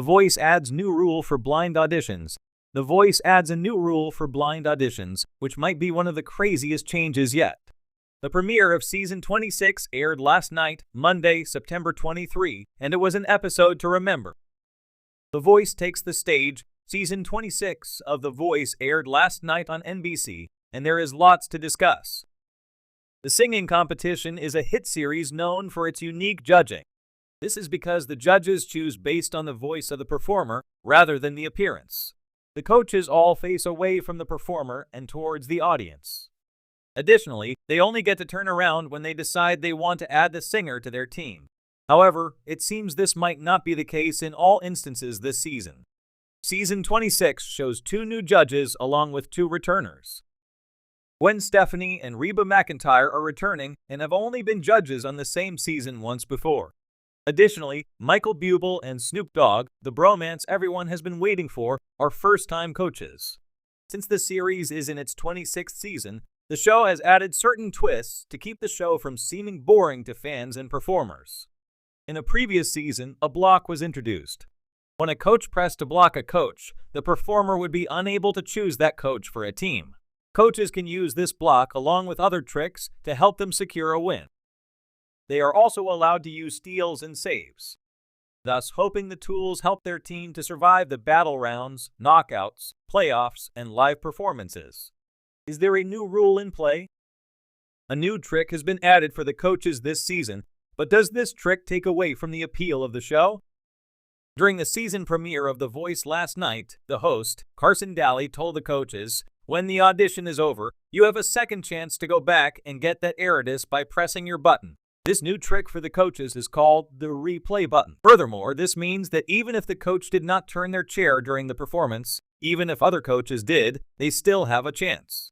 Voice adds new rule for blind auditions. The Voice adds a new rule for blind auditions, which might be one of the craziest changes yet. The premiere of Season 26 aired last night, Monday, September 23, and it was an episode to remember. The Voice takes the stage. Season 26 of The Voice aired last night on NBC, and there is lots to discuss. The singing competition is a hit series known for its unique judging. This is because the judges choose based on the voice of the performer rather than the appearance. The coaches all face away from the performer and towards the audience. Additionally, they only get to turn around when they decide they want to add the singer to their team. However, it seems this might not be the case in all instances this season. Season 26 shows 2 new judges along with 2 returners. Gwen Stefani and Reba McEntire are returning and have only been judges on the same season once before. Additionally, Michael Bublé and Snoop Dogg, the bromance everyone has been waiting for, are first-time coaches. Since the series is in its 26th season, the show has added certain twists to keep the show from seeming boring to fans and performers. In a previous season, a block was introduced. When a coach pressed to block a coach, the performer would be unable to choose that coach for a team. Coaches can use this block along with other tricks to help them secure a win. They are also allowed to use steals and saves, thus hoping the tools help their team to survive the battle rounds, knockouts, playoffs, and live performances. Is there a new rule in play? A new trick has been added for the coaches this season, but does this trick take away from the appeal of the show? During the season premiere of The Voice last night, the host, Carson Daly, told the coaches, "When the audition is over, you have a second chance to go back and get that Eridus by pressing your button." This new trick for the coaches is called the replay button. Furthermore, this means that even if the coach did not turn their chair during the performance, even if other coaches did, they still have a chance.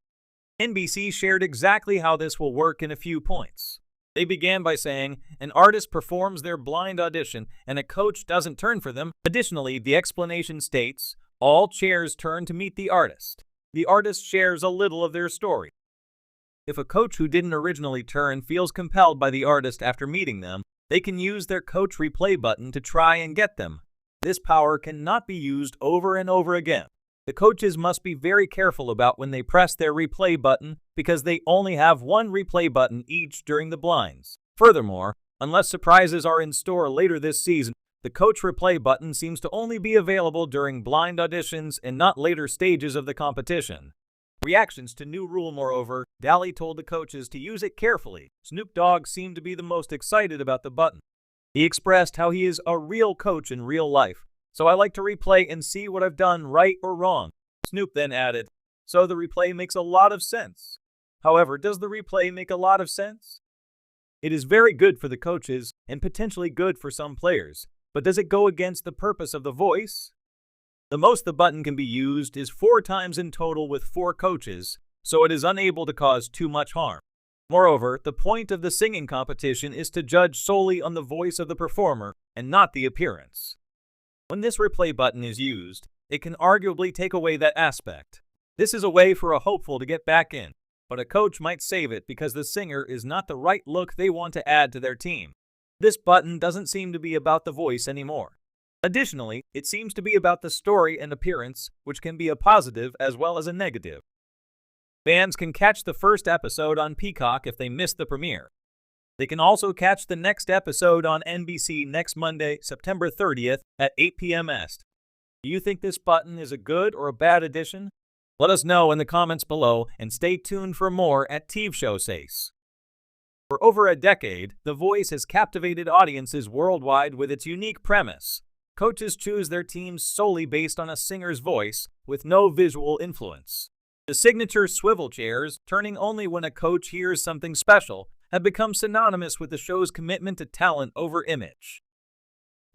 NBC shared exactly how this will work in a few points. They began by saying, an artist performs their blind audition and a coach doesn't turn for them. Additionally, the explanation states, all chairs turn to meet the artist. The artist shares a little of their story. If a coach who didn't originally turn feels compelled by the artist after meeting them, they can use their coach replay button to try and get them. This power cannot be used over and over again. The coaches must be very careful about when they press their replay button because they only have one replay button each during the blinds. Furthermore, unless surprises are in store later this season, the coach replay button seems to only be available during blind auditions and not later stages of the competition. Reactions to new rule, moreover, Daly told the coaches to use it carefully. Snoop Dogg seemed to be the most excited about the button. He expressed how he is a real coach in real life, so I like to replay and see what I've done right or wrong. Snoop then added, so the replay makes a lot of sense. However, does the replay make a lot of sense? It is very good for the coaches and potentially good for some players, but does it go against the purpose of The Voice? The most the button can be used is 4 times in total with 4 coaches, so it is unable to cause too much harm. Moreover, the point of the singing competition is to judge solely on the voice of the performer and not the appearance. When this replay button is used, it can arguably take away that aspect. This is a way for a hopeful to get back in, but a coach might save it because the singer is not the right look they want to add to their team. This button doesn't seem to be about the voice anymore. Additionally, it seems to be about the story and appearance, which can be a positive as well as a negative. Fans can catch the first episode on Peacock if they missed the premiere. They can also catch the next episode on NBC next Monday, September 30th at 8 p.m. Est. Do you think this button is a good or a bad addition? Let us know in the comments below and stay tuned for more at TV Show Says. For over a decade, The Voice has captivated audiences worldwide with its unique premise. Coaches choose their teams solely based on a singer's voice, with no visual influence. The signature swivel chairs, turning only when a coach hears something special, have become synonymous with the show's commitment to talent over image.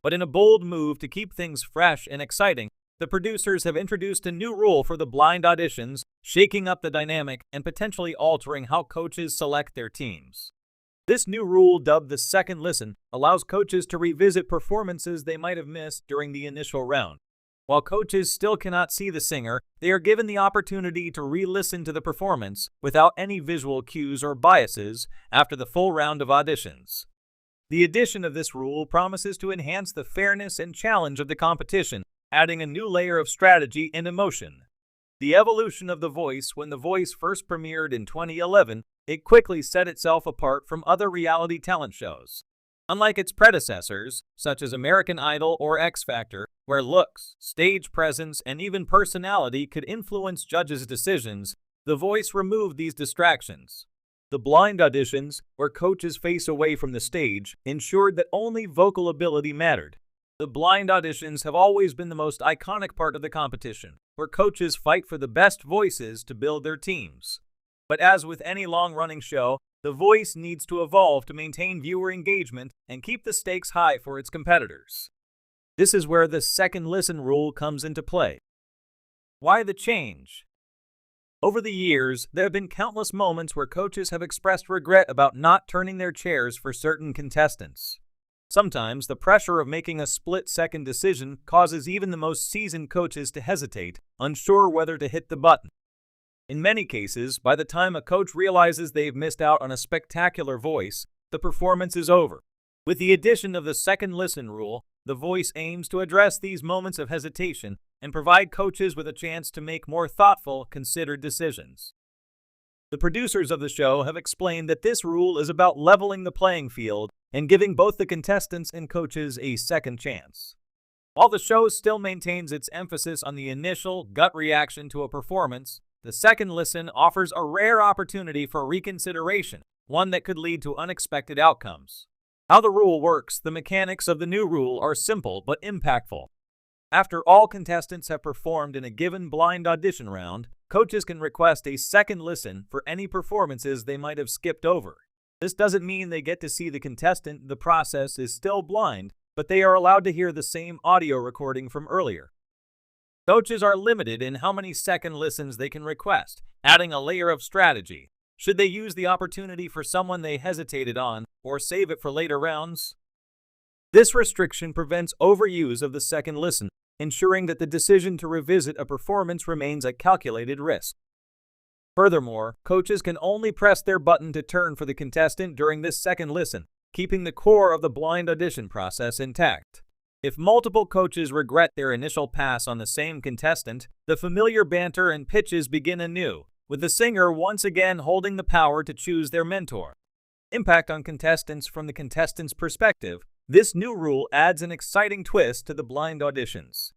But in a bold move to keep things fresh and exciting, the producers have introduced a new rule for the blind auditions, shaking up the dynamic and potentially altering how coaches select their teams. This new rule, dubbed the second listen, allows coaches to revisit performances they might have missed during the initial round. While coaches still cannot see the singer, they are given the opportunity to re-listen to the performance without any visual cues or biases after the full round of auditions. The addition of this rule promises to enhance the fairness and challenge of the competition, adding a new layer of strategy and emotion. The evolution of The Voice. When The Voice first premiered in 2011, it quickly set itself apart from other reality talent shows. Unlike its predecessors, such as American Idol or X Factor, where looks, stage presence, and even personality could influence judges' decisions, The Voice removed these distractions. The blind auditions, where coaches face away from the stage, ensured that only vocal ability mattered. The blind auditions have always been the most iconic part of the competition, where coaches fight for the best voices to build their teams. But as with any long-running show, The Voice needs to evolve to maintain viewer engagement and keep the stakes high for its competitors. This is where the second listen rule comes into play. Why the change? Over the years, there have been countless moments where coaches have expressed regret about not turning their chairs for certain contestants. Sometimes, the pressure of making a split-second decision causes even the most seasoned coaches to hesitate, unsure whether to hit the button. In many cases, by the time a coach realizes they've missed out on a spectacular voice, the performance is over. With the addition of the second listen rule, The Voice aims to address these moments of hesitation and provide coaches with a chance to make more thoughtful, considered decisions. The producers of the show have explained that this rule is about leveling the playing field and giving both the contestants and coaches a second chance. While the show still maintains its emphasis on the initial gut reaction to a performance, the second listen offers a rare opportunity for reconsideration, one that could lead to unexpected outcomes. How the rule works. The mechanics of the new rule are simple but impactful. After all contestants have performed in a given blind audition round, coaches can request a second listen for any performances they might have skipped over. This doesn't mean they get to see the contestant. The process is still blind, but they are allowed to hear the same audio recording from earlier. Coaches are limited in how many second listens they can request, adding a layer of strategy. Should they use the opportunity for someone they hesitated on, or save it for later rounds? This restriction prevents overuse of the second listen, ensuring that the decision to revisit a performance remains a calculated risk. Furthermore, coaches can only press their button to turn for the contestant during this second listen, keeping the core of the blind audition process intact. If multiple coaches regret their initial pass on the same contestant, the familiar banter and pitches begin anew, with the singer once again holding the power to choose their mentor. Impact on contestants. From the contestant's perspective, this new rule adds an exciting twist to the blind auditions.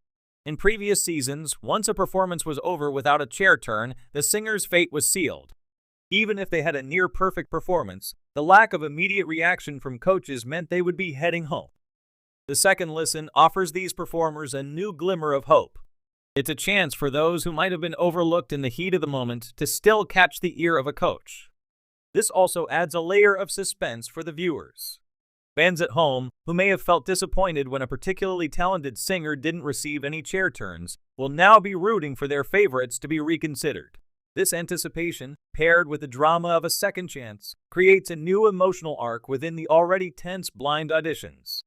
In previous seasons, once a performance was over without a chair turn, the singer's fate was sealed. Even if they had a near-perfect performance, the lack of immediate reaction from coaches meant they would be heading home. The second listen offers these performers a new glimmer of hope. It's a chance for those who might have been overlooked in the heat of the moment to still catch the ear of a coach. This also adds a layer of suspense for the viewers. Fans at home, who may have felt disappointed when a particularly talented singer didn't receive any chair turns, will now be rooting for their favorites to be reconsidered. This anticipation, paired with the drama of a second chance, creates a new emotional arc within the already tense blind auditions.